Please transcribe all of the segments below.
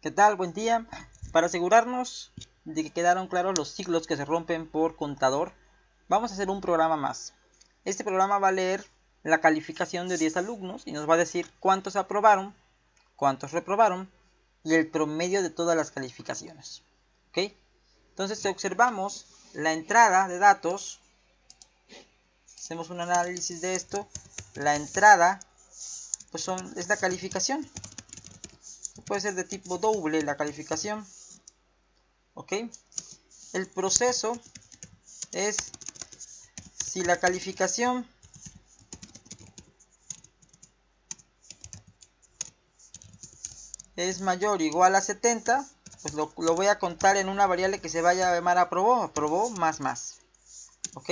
¿Qué tal? Buen día. Para asegurarnos de que quedaron claros los ciclos que se rompen por contador, vamos a hacer un programa más. Este programa va a leer la calificación de 10 alumnos y nos va a decir cuántos aprobaron, cuántos reprobaron y el promedio de todas las calificaciones. ¿Ok? Entonces, si observamos la entrada de datos, hacemos un análisis de esto, la entrada pues es la calificación. Puede ser de tipo doble la calificación. ¿Ok? El proceso es si la calificación es mayor o igual a 70, pues lo voy a contar en una variable que se vaya a llamar aprobó más. ¿Ok?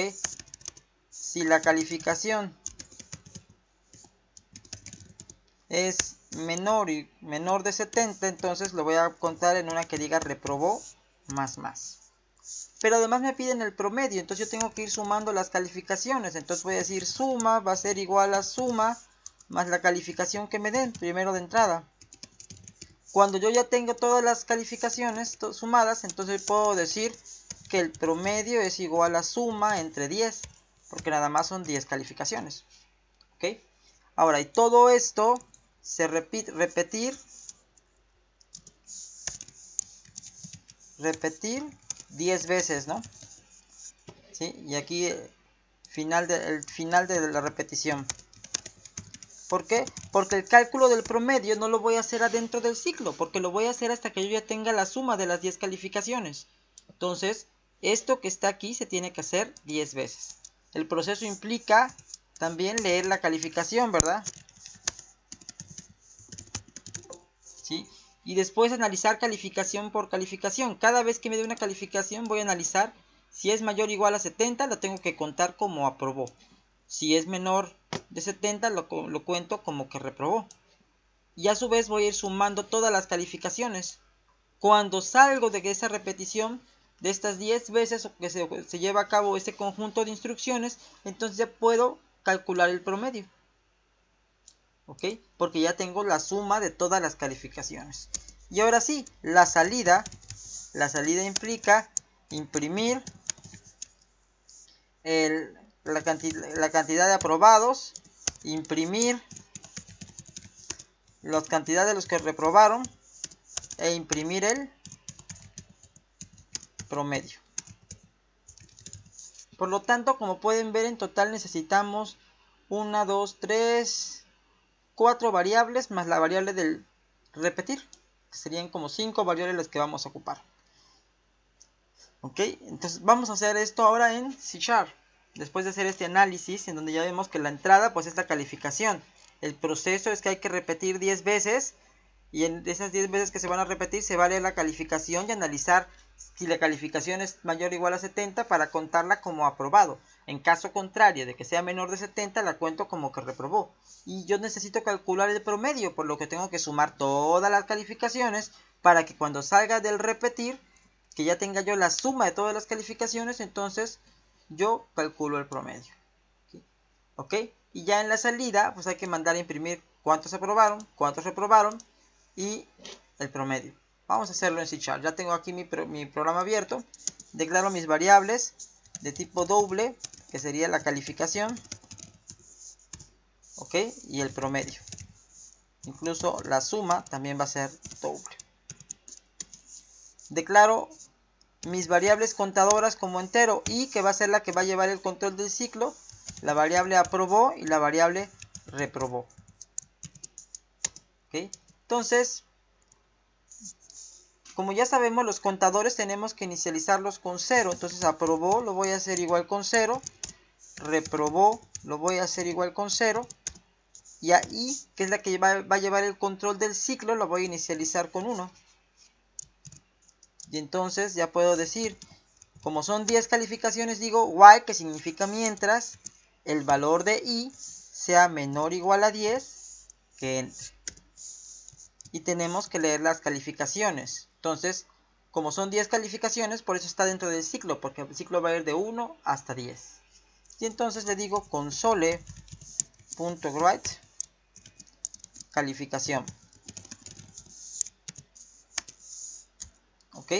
Si la calificación es menor de 70, entonces lo voy a contar en una que diga reprobó más. Pero además me piden el promedio, entonces yo tengo que ir sumando las calificaciones. Entonces voy a decir suma va a ser igual a suma más la calificación que me den primero de entrada. Cuando yo ya tengo todas las calificaciones sumadas, entonces puedo decir que el promedio es igual a suma entre 10, porque nada más son 10 calificaciones. ¿Ok? Ahora, y todo esto se repetir 10 veces, ¿no? ¿Sí? Y aquí el final de la repetición. ¿Por qué? Porque el cálculo del promedio no lo voy a hacer adentro del ciclo, porque lo voy a hacer hasta que yo ya tenga la suma de las 10 calificaciones. Entonces, esto que está aquí se tiene que hacer 10 veces. El proceso implica también leer la calificación, ¿verdad? ¿Sí? Y después analizar calificación por calificación. Cada vez que me dé una calificación voy a analizar si es mayor o igual a 70, la tengo que contar como aprobó. Si es menor de 70, lo cuento como que reprobó. Y a su vez voy a ir sumando todas las calificaciones. Cuando salgo de esa repetición, de estas 10 veces que se lleva a cabo este conjunto de instrucciones, entonces ya puedo calcular el promedio. ¿Ok? Porque ya tengo la suma de todas las calificaciones. Y ahora sí, la salida implica imprimir la cantidad de aprobados, imprimir la cantidad de los que reprobaron e imprimir el promedio. Por lo tanto, como pueden ver, en total necesitamos 1, 2, 3, 4 variables más la variable del repetir. Serían como 5 variables las que vamos a ocupar. Ok, entonces vamos a hacer esto ahora en C#. Después de hacer este análisis, en donde ya vemos que la entrada pues es la calificación. El proceso es que hay que repetir 10 veces. Y en esas 10 veces que se van a repetir se va a leer la calificación y analizar si la calificación es mayor o igual a 70 para contarla como aprobado. En caso contrario de que sea menor de 70 la cuento como que reprobó. Y yo necesito calcular el promedio, por lo que tengo que sumar todas las calificaciones para que cuando salga del repetir, que ya tenga yo la suma de todas las calificaciones, entonces yo calculo el promedio. ¿Ok? Y ya en la salida pues hay que mandar a imprimir cuántos aprobaron, cuántos reprobaron y el promedio. Vamos a hacerlo en C#. Ya tengo aquí mi programa abierto. Declaro mis variables de tipo doble, que sería la calificación, ¿ok? Y el promedio. Incluso la suma también va a ser doble. Declaro mis variables contadoras como entero y que va a ser la que va a llevar el control del ciclo, la variable aprobó y la variable reprobó. ¿Ok? Entonces, como ya sabemos, los contadores tenemos que inicializarlos con 0. Entonces aprobó lo voy a hacer igual con 0. Reprobó lo voy a hacer igual con 0. Y ahí, que es la que va a llevar el control del ciclo, lo voy a inicializar con 1. Y entonces ya puedo decir, como son 10 calificaciones, digo while, que significa mientras el valor de i sea menor o igual a 10, que entre. Y tenemos que leer las calificaciones. Entonces, como son 10 calificaciones, por eso está dentro del ciclo, porque el ciclo va a ir de 1 hasta 10. Y entonces le digo console.write calificación. ¿ok?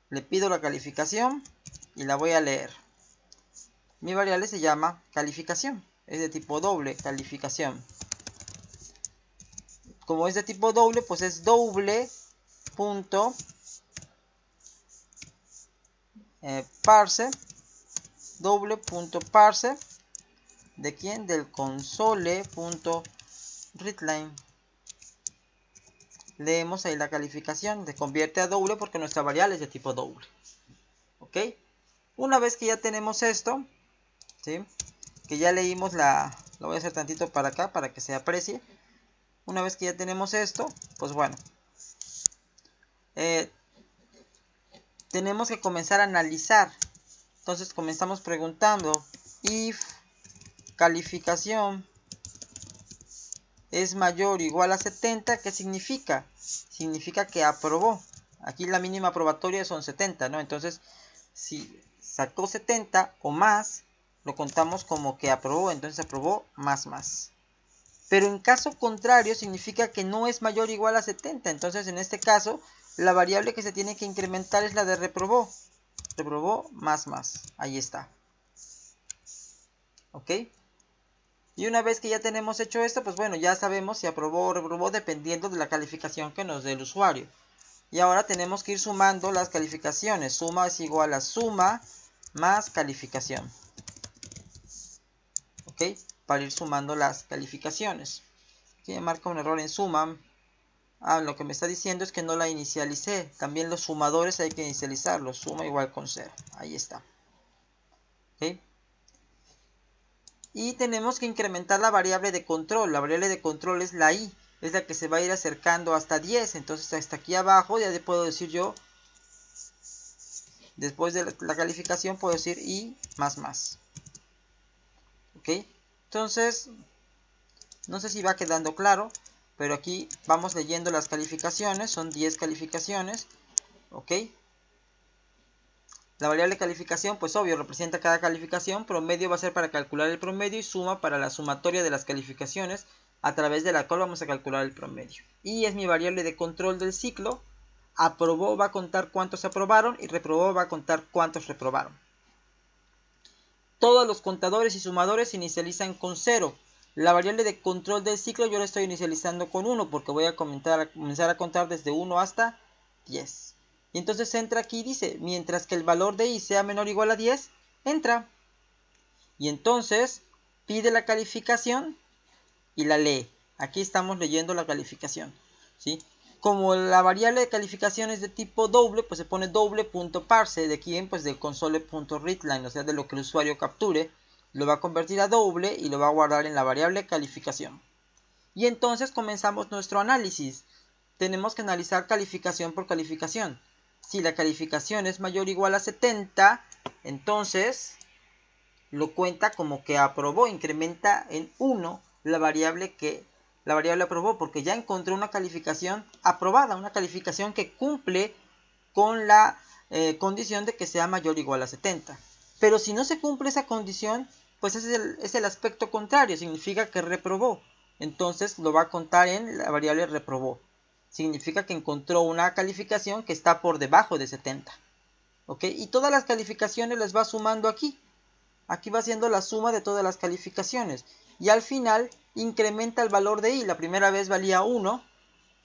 Le pido la calificación y la voy a leer. Mi variable se llama calificación, es de tipo doble, calificación. Como es de tipo doble, pues es doble punto parse, doble punto parse, ¿de quién? Del console.readline. Leemos ahí la calificación, se convierte a doble porque nuestra variable es de tipo doble, ¿ok? Una vez que ya tenemos esto, ¿sí? Que ya leímos lo voy a hacer tantito para acá para que se aprecie. Una vez que ya tenemos esto, pues bueno, tenemos que comenzar a analizar. Entonces comenzamos preguntando if calificación es mayor o igual a 70, ¿qué significa? Significa que aprobó. Aquí la mínima probatoria son 70, ¿no? Entonces, si sacó 70 o más, lo contamos como que aprobó, entonces aprobó más. Pero en caso contrario, significa que no es mayor o igual a 70. Entonces, en este caso, la variable que se tiene que incrementar es la de reprobó. Reprobó más. Ahí está. ¿Ok? Y una vez que ya tenemos hecho esto, pues bueno, ya sabemos si aprobó o reprobó dependiendo de la calificación que nos dé el usuario. Y ahora tenemos que ir sumando las calificaciones. Suma es igual a suma más calificación. ¿Ok? Para ir sumando las calificaciones. Aquí me marca un error en suma. Lo que me está diciendo es que no la inicialicé. También los sumadores hay que inicializarlos. Suma igual con 0. Ahí está. ¿Ok? Y tenemos que incrementar la variable de control. La variable de control es la i. Es la que se va a ir acercando hasta 10. Entonces hasta aquí abajo ya le puedo decir yo. Después de la calificación puedo decir i más. ¿Ok? Entonces, no sé si va quedando claro. Pero aquí vamos leyendo las calificaciones. Son 10 calificaciones. ¿Ok? La variable calificación, pues obvio, representa cada calificación. Promedio va a ser para calcular el promedio y suma para la sumatoria de las calificaciones a través de la cual vamos a calcular el promedio. Y es mi variable de control del ciclo. Aprobó va a contar cuántos aprobaron y reprobó va a contar cuántos reprobaron. Todos los contadores y sumadores se inicializan con 0. La variable de control del ciclo yo la estoy inicializando con 1 porque voy a comenzar a contar desde 1 hasta 10. Y entonces entra aquí y dice, mientras que el valor de i sea menor o igual a 10, entra. Y entonces pide la calificación y la lee. Aquí estamos leyendo la calificación, ¿sí? Como la variable de calificación es de tipo doble, pues se pone doble.parse, de quién, pues del console.readline, o sea, de lo que el usuario capture, lo va a convertir a doble y lo va a guardar en la variable calificación. Y entonces comenzamos nuestro análisis. Tenemos que analizar calificación por calificación. Si la calificación es mayor o igual a 70, entonces lo cuenta como que aprobó, incrementa en 1 la variable aprobó, porque ya encontré una calificación aprobada, una calificación que cumple con la condición de que sea mayor o igual a 70. Pero si no se cumple esa condición, pues es el aspecto contrario, significa que reprobó. Entonces lo va a contar en la variable reprobó. Significa que encontró una calificación que está por debajo de 70. ¿Ok? Y todas las calificaciones las va sumando aquí. Aquí va haciendo la suma de todas las calificaciones. Y al final incrementa el valor de i. La primera vez valía 1.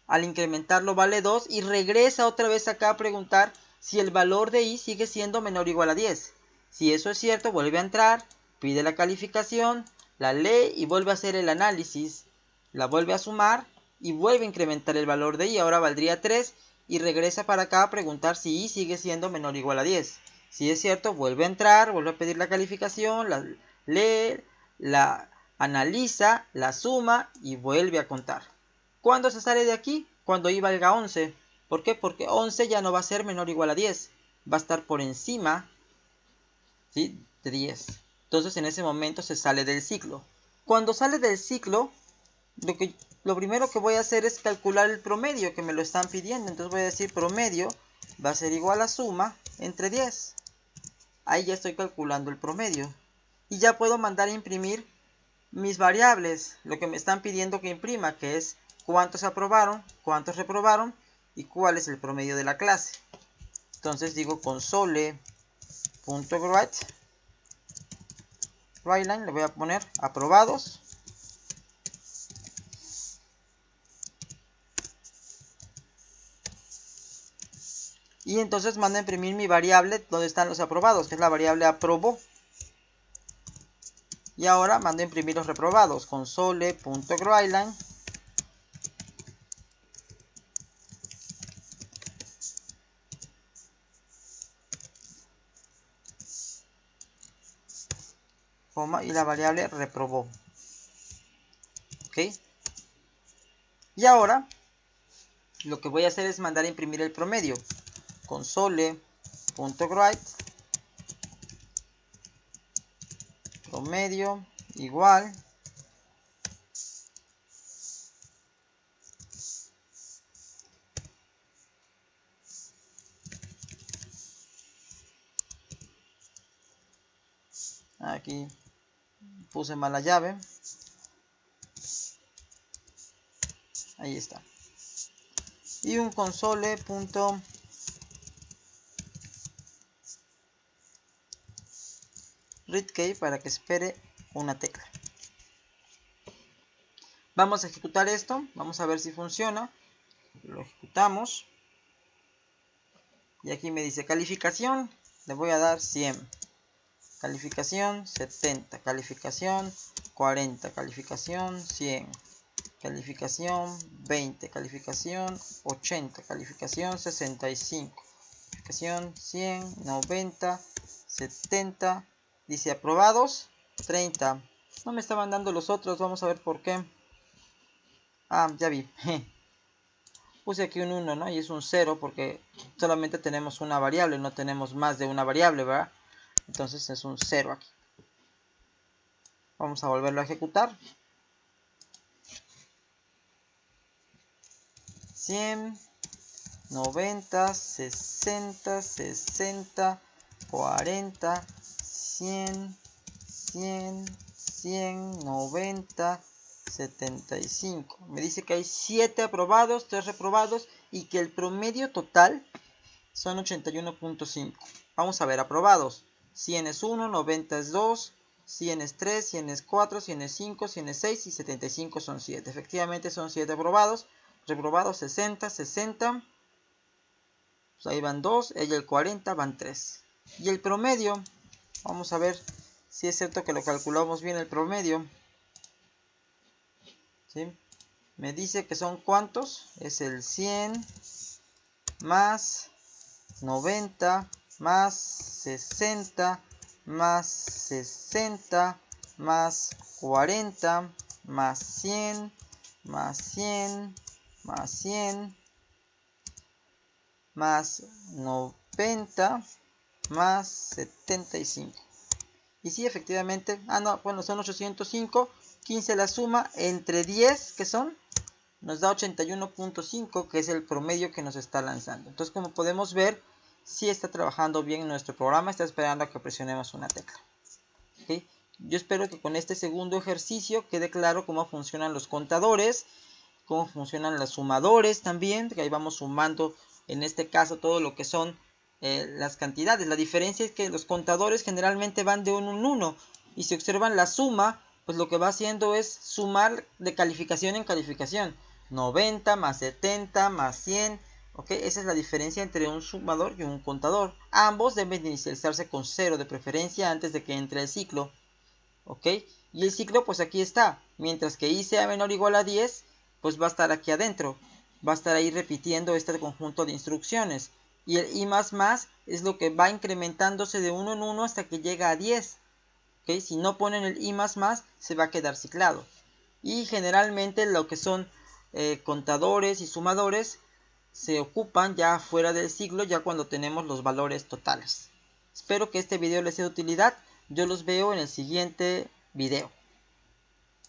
Al incrementarlo vale 2. Y regresa otra vez acá a preguntar si el valor de i sigue siendo menor o igual a 10. Si eso es cierto, vuelve a entrar, pide la calificación, la lee y vuelve a hacer el análisis. La vuelve a sumar y vuelve a incrementar el valor de i. Ahora valdría 3 y regresa para acá a preguntar si i sigue siendo menor o igual a 10. Si es cierto, vuelve a entrar, vuelve a pedir la calificación, la lee, la analiza, la suma y vuelve a contar. ¿Cuándo se sale de aquí? Cuando i valga 11. ¿Por qué? Porque 11 ya no va a ser menor o igual a 10. Va a estar por encima, ¿sí?, de 10. Entonces en ese momento se sale del ciclo. Cuando sale del ciclo, lo primero que voy a hacer es calcular el promedio que me lo están pidiendo. Entonces voy a decir promedio va a ser igual a suma entre 10. Ahí ya estoy calculando el promedio. Y ya puedo mandar a imprimir mis variables. Lo que me están pidiendo que imprima, que es cuántos aprobaron, cuántos reprobaron y cuál es el promedio de la clase. Entonces digo console.writeLine, le voy a poner aprobados. Y entonces mando a imprimir mi variable donde están los aprobados, que es la variable aprobó. Y ahora mando a imprimir los reprobados, console.writeLine. Y la variable reprobó. ¿Ok? Y ahora lo que voy a hacer es mandar a imprimir el promedio. Console.write promedio igual aquí puse mal la llave, ahí está, y un console.readKey para que espere una tecla. Vamos a ejecutar esto, vamos a ver si funciona. Lo ejecutamos y aquí me dice calificación, le voy a dar 100, calificación 70, calificación 40, calificación 100, calificación 20, calificación 80, calificación 65, calificación 100, 90, 70, dice aprobados 30. No me estaban dando los otros, vamos a ver por qué. Ya vi. Puse aquí un 1, ¿no? Y es un 0 porque solamente tenemos una variable, no tenemos más de una variable, ¿verdad? Entonces es un 0 aquí. Vamos a volverlo a ejecutar. 100, 90, 60, 60, 40, 100, 100, 100, 90, 75. Me dice que hay 7 aprobados, 3 reprobados y que el promedio total son 81.5. Vamos a ver aprobados. 100 es 1, 90 es 2, 100 es 3, 100 es 4, 100 es 5, 100 es 6 y 75 son 7. Efectivamente son 7 aprobados. Reprobados 60, 60. Pues ahí van 2, ella el 40, van 3. Y el promedio, vamos a ver si es cierto que lo calculamos bien el promedio. ¿Sí? Me dice que son ¿cuántos? Es el 100 más 90 más 60 más 60 más 40 más 100 más 100 más 100 más 90 más 75. Y sí, efectivamente, bueno, son 805, 15 la suma entre 10, que son, nos da 81.5, que es el promedio que nos está lanzando. Entonces, como podemos ver, sí está trabajando bien nuestro programa, está esperando a que presionemos una tecla. ¿Okay? Yo espero que con este segundo ejercicio quede claro cómo funcionan los contadores, cómo funcionan los sumadores también, que ahí vamos sumando, en este caso, todo lo que son las cantidades. La diferencia es que los contadores generalmente van de 1 en 1, y si observan la suma, pues lo que va haciendo es sumar de calificación en calificación. 90 más 70 más 100, ¿ok? Esa es la diferencia entre un sumador y un contador. Ambos deben inicializarse con 0 de preferencia antes de que entre el ciclo, ¿ok? Y el ciclo pues aquí está, mientras que i sea menor o igual a 10, pues va a estar aquí adentro, va a estar ahí repitiendo este conjunto de instrucciones. Y el i más es lo que va incrementándose de 1 en 1 hasta que llega a 10. ¿Okay? Si no ponen el i más, se va a quedar ciclado. Y generalmente lo que son contadores y sumadores se ocupan ya fuera del ciclo, ya cuando tenemos los valores totales. Espero que este video les sea de utilidad. Yo los veo en el siguiente video.